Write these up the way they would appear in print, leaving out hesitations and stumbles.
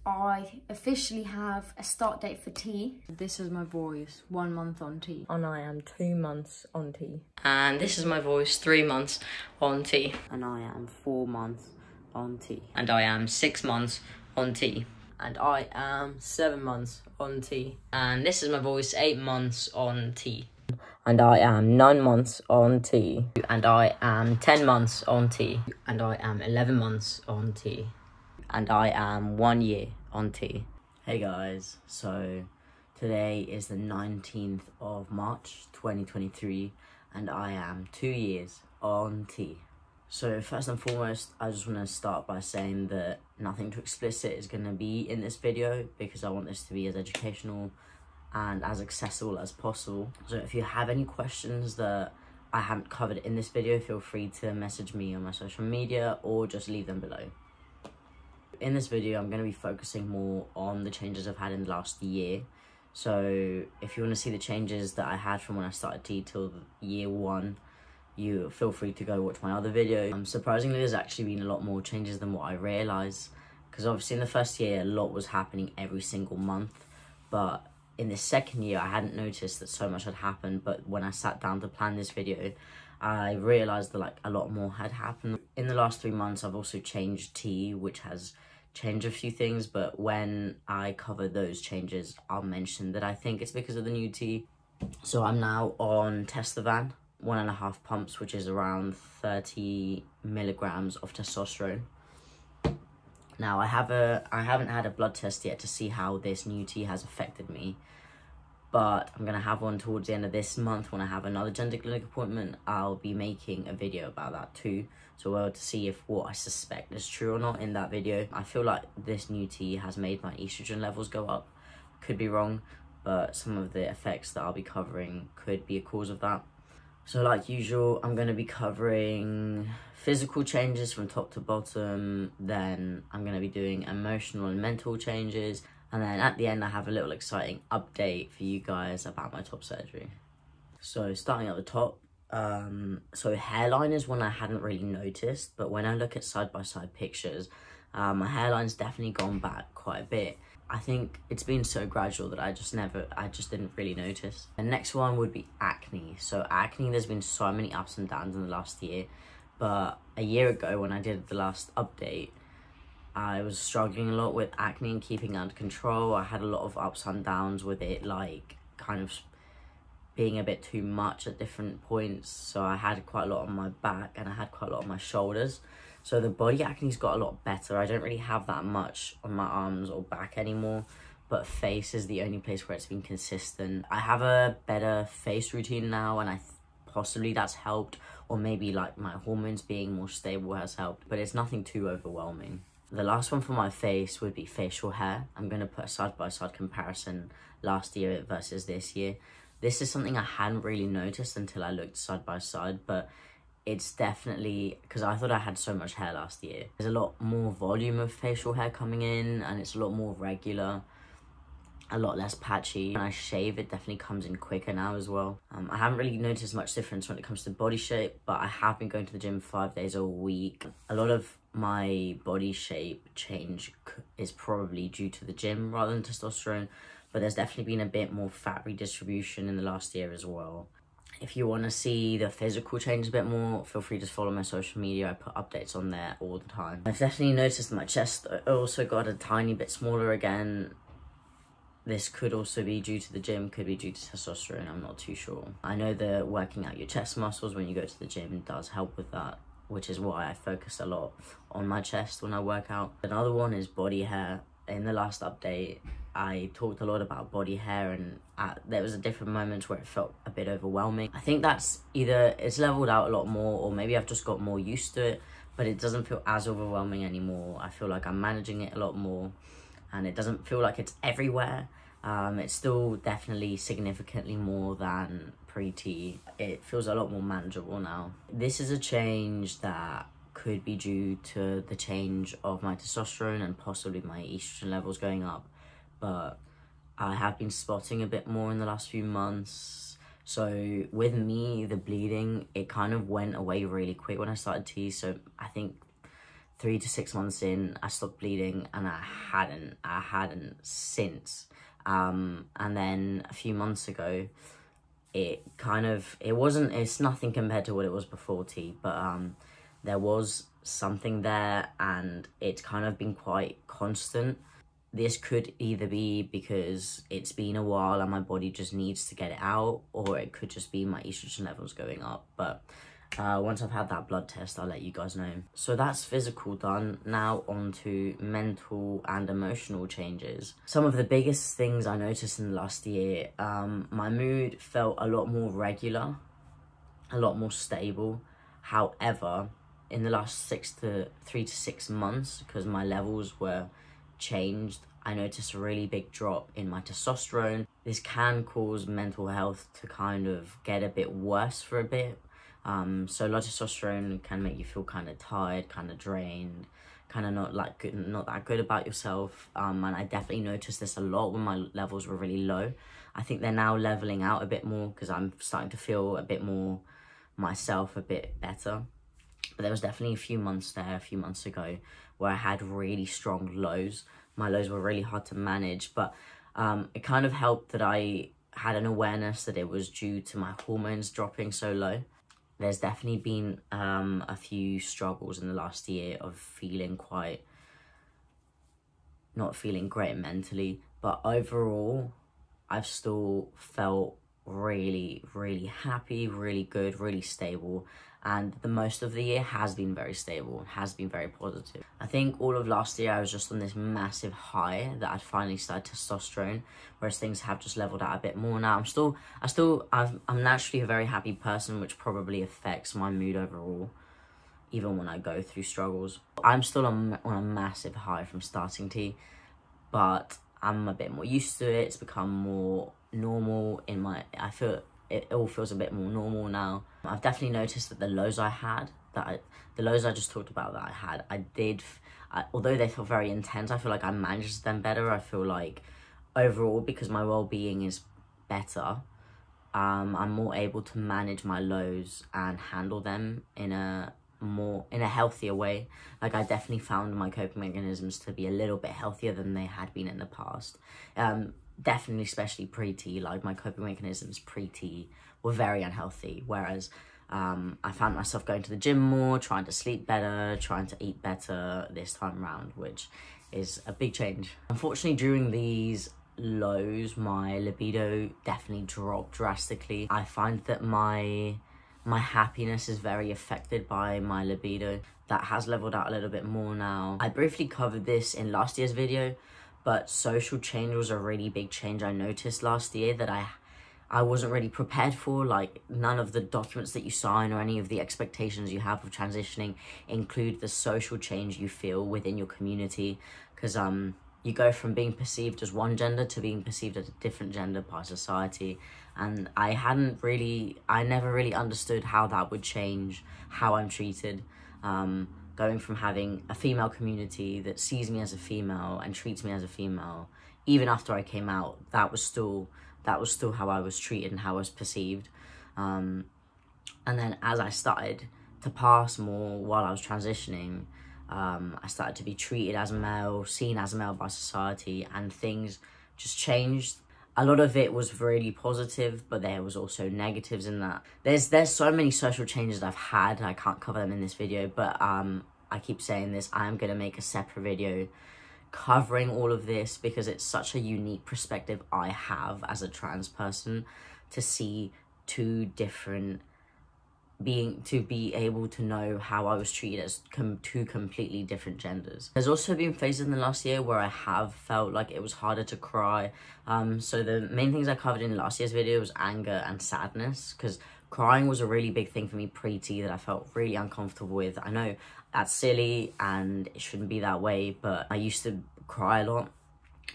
I officially have a start date for T. This is my voice, 1 month on T. And I am 2 months on T. And this is my voice, 3 months on T. And I am 4 months on T. And I am 6 months on T. And I am 7 months on T. And this is my voice, 8 months on T. And I am 9 months on T. And I am 10 months on T. And I am 11 months on T. And I am 1 year on T. Hey guys, so today is the 19th of March 2023 and I am 2 years on T. So first and foremost, I just want to start by saying that nothing too explicit is going to be in this video because I want this to be as educational and as accessible as possible. So if you have any questions that I haven't covered in this video, feel free to message me on my social media or just leave them below. In this video, I'm going to be focusing more on the changes I've had in the last year. So if you want to see the changes that I had from when I started T till year 1, you feel free to go watch my other video. Surprisingly, there's actually been a lot more changes than what I realised, because obviously in the first year, a lot was happening every single month, but in the second year, I hadn't noticed that so much had happened, but when I sat down to plan this video, I realised that like a lot more had happened. In the last 3 months, I've also changed T, which has changed a few things, but when I cover those changes, I'll mention that I think it's because of the new T. So I'm now on Testosterone, 1.5 pumps, which is around 30 milligrams of testosterone. Now I haven't had a blood test yet to see how this new T has affected me, but I'm gonna have one towards the end of this month when I have another gender clinic appointment. I'll be making a video about that too, so we'll to see if what I suspect is true or not in that video. I feel like this new T has made my estrogen levels go up. Could be wrong, but some of the effects that I'll be covering could be a cause of that. So like usual, I'm going to be covering physical changes from top to bottom, then I'm going to be doing emotional and mental changes, and then at the end I have a little exciting update for you guys about my top surgery. So starting at the top, so hairline is one I hadn't really noticed, but when I look at side-by-side pictures, my hairline's definitely gone back quite a bit. I think it's been so gradual that I just didn't really notice. The next one would be acne. So acne, there's been so many ups and downs in the last year, but a year ago when I did the last update, I was struggling a lot with acne and keeping it under control. I had a lot of ups and downs with it, like kind of being a bit too much at different points. So I had quite a lot on my back and I had quite a lot on my shoulders. So the body acne's got a lot better. I don't really have that much on my arms or back anymore, but face is the only place where it's been consistent. I have a better face routine now, and possibly that's helped, or maybe like my hormones being more stable has helped, but it's nothing too overwhelming. The last one for my face would be facial hair. I'm going to put a side-by-side comparison last year versus this year. This is something I hadn't really noticed until I looked side-by-side, but it's definitely, because I thought I had so much hair last year. There's a lot more volume of facial hair coming in, and it's a lot more regular, a lot less patchy. When I shave, it definitely comes in quicker now as well. I haven't really noticed much difference when it comes to body shape, but I have been going to the gym 5 days a week. A lot of my body shape change is probably due to the gym rather than testosterone, but there's definitely been a bit more fat redistribution in the last year as well. If you want to see the physical change a bit more, feel free to follow my social media. I put updates on there all the time. I've definitely noticed that my chest also got a tiny bit smaller again. This could also be due to the gym, could be due to testosterone, I'm not too sure. I know that working out your chest muscles when you go to the gym does help with that, which is why I focus a lot on my chest when I work out. Another one is body hair. In the last update, I talked a lot about body hair, and there was a different moments where it felt a bit overwhelming. I think that's either it's leveled out a lot more, or maybe I've just got more used to it, but it doesn't feel as overwhelming anymore. I feel like I'm managing it a lot more, and it doesn't feel like it's everywhere. It's still definitely significantly more than pre-T. It feels a lot more manageable now. This is a change that could be due to the change of my testosterone and possibly my estrogen levels going up, but I have been spotting a bit more in the last few months. So with me, the bleeding, it kind of went away really quick when I started T, so I think 3 to 6 months in, I stopped bleeding, and I hadn't since. And then a few months ago, it's nothing compared to what it was before T, but there was something there, and it's kind of been quite constant. This could either be because it's been a while and my body just needs to get it out, or it could just be my estrogen levels going up. But once I've had that blood test, I'll let you guys know. So that's physical done. Now on to mental and emotional changes. Some of the biggest things I noticed in the last year, my mood felt a lot more regular, a lot more stable. However, in the last 3 to 6 months, because my levels were changed, I noticed a really big drop in my testosterone. This can cause mental health to kind of get a bit worse for a bit. So low testosterone can make you feel kind of tired, kind of drained, kind of not that good about yourself. And I definitely noticed this a lot when my levels were really low. I think they're now leveling out a bit more because I'm starting to feel a bit more myself, a bit better. But there was definitely a few months ago, where I had really strong lows. My lows were really hard to manage, but it kind of helped that I had an awareness that it was due to my hormones dropping so low. There's definitely been a few struggles in the last year of not feeling great mentally, but overall, I've still felt really, really happy, really good, really stable, and the most of the year has been very stable, has been very positive. I think all of last year I was just on this massive high that I'd finally started testosterone, whereas things have just leveled out a bit more now. I'm naturally a very happy person, which probably affects my mood overall, even when I go through struggles. I'm still on a massive high from starting T, but I'm a bit more used to it. It's become more normal I feel it all feels a bit more normal now. I've definitely noticed that the lows I just talked about that I had, although they feel very intense, I feel like I managed them better. I feel like overall, because my well-being is better, I'm more able to manage my lows and handle them in a healthier way. Like, I definitely found my coping mechanisms to be a little bit healthier than they had been in the past. Definitely, especially pre-T, like my coping mechanisms pre-T were very unhealthy, whereas I found myself going to the gym more, trying to sleep better, trying to eat better this time around, which is a big change. Unfortunately, during these lows, my libido definitely dropped drastically. I find that my happiness is very affected by my libido. That has leveled out a little bit more now. I briefly covered this in last year's video, but social change was a really big change I noticed last year that I wasn't really prepared for. Like, none of the documents that you sign or any of the expectations you have of transitioning include the social change you feel within your community, because you go from being perceived as one gender to being perceived as a different gender by society. And I never really understood how that would change how I'm treated. Going from having a female community that sees me as a female and treats me as a female, even after I came out, that was still how I was treated and how I was perceived. And then as I started to pass more while I was transitioning, I started to be treated as a male, seen as a male by society, and things just changed. A lot of it was really positive, but there was also negatives in that. There's so many social changes I've had. I can't cover them in this video, but I keep saying this. I am going to make a separate video covering all of this, because it's such a unique perspective I have as a trans person, to see to be able to know how I was treated as two completely different genders. There's also been phases in the last year where I have felt like it was harder to cry. So the main things I covered in last year's video was anger and sadness, because crying was a really big thing for me pre-T that I felt really uncomfortable with. I know that's silly and it shouldn't be that way, but I used to cry a lot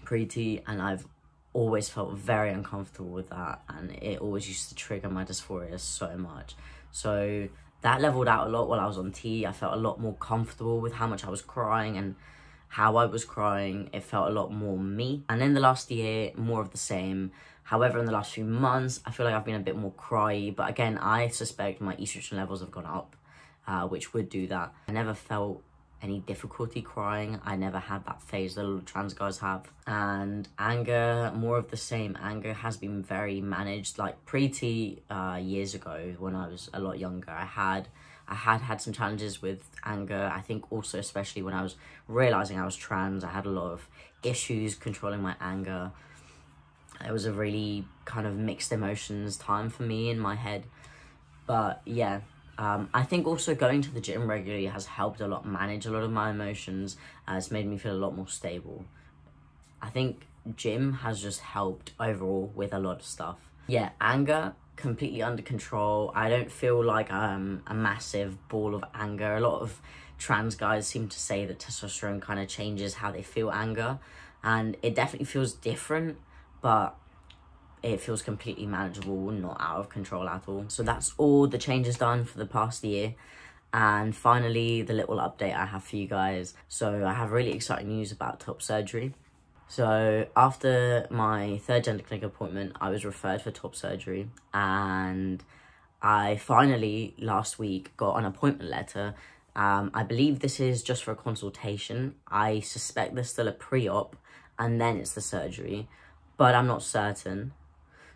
pre-T, and I've always felt very uncomfortable with that, and it always used to trigger my dysphoria so much. So that leveled out a lot while I was on T. I felt a lot more comfortable with how much I was crying and how I was crying. It felt a lot more me. And in the last year, more of the same. However, in the last few months, I feel like I've been a bit more cryy. But again, I suspect my estrogen levels have gone up, which would do that. I never felt any difficulty crying. I never had that phase that a lot of trans guys have. And anger, more of the same. Anger has been very managed. Like pre-T years ago, when I was a lot younger, I had some challenges with anger. I think also, especially when I was realizing I was trans, I had a lot of issues controlling my anger. It was a really kind of mixed emotions time for me in my head. But yeah, I think also going to the gym regularly has helped a lot manage a lot of my emotions. It's made me feel a lot more stable. I think gym has just helped overall with a lot of stuff. Yeah, anger, completely under control. I don't feel like I'm a massive ball of anger. A lot of trans guys seem to say that testosterone kind of changes how they feel anger, and it definitely feels different, but it feels completely manageable, not out of control at all. So that's all the changes done for the past year. And finally, the little update I have for you guys. So I have really exciting news about top surgery. So after my third gender clinic appointment, I was referred for top surgery, and I finally last week got an appointment letter. I believe this is just for a consultation. I suspect there's still a pre-op and then it's the surgery, but I'm not certain.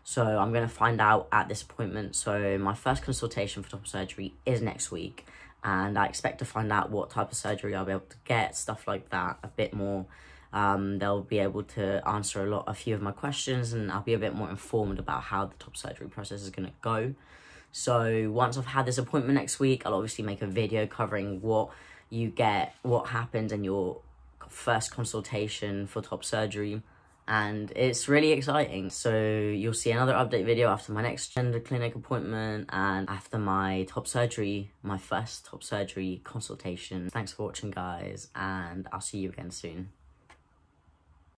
So I'm going to find out at this appointment. So my first consultation for top surgery is next week, and I expect to find out what type of surgery I'll be able to get, stuff like that, a bit more. They'll be able to answer a few of my questions, and I'll be a bit more informed about how the top surgery process is going to go. So once I've had this appointment next week, I'll obviously make a video covering what you get, what happens in your first consultation for top surgery. And it's really exciting. So you'll see another update video after my next gender clinic appointment and after my top surgery, my first top surgery consultation. Thanks for watching, guys, and I'll see you again soon.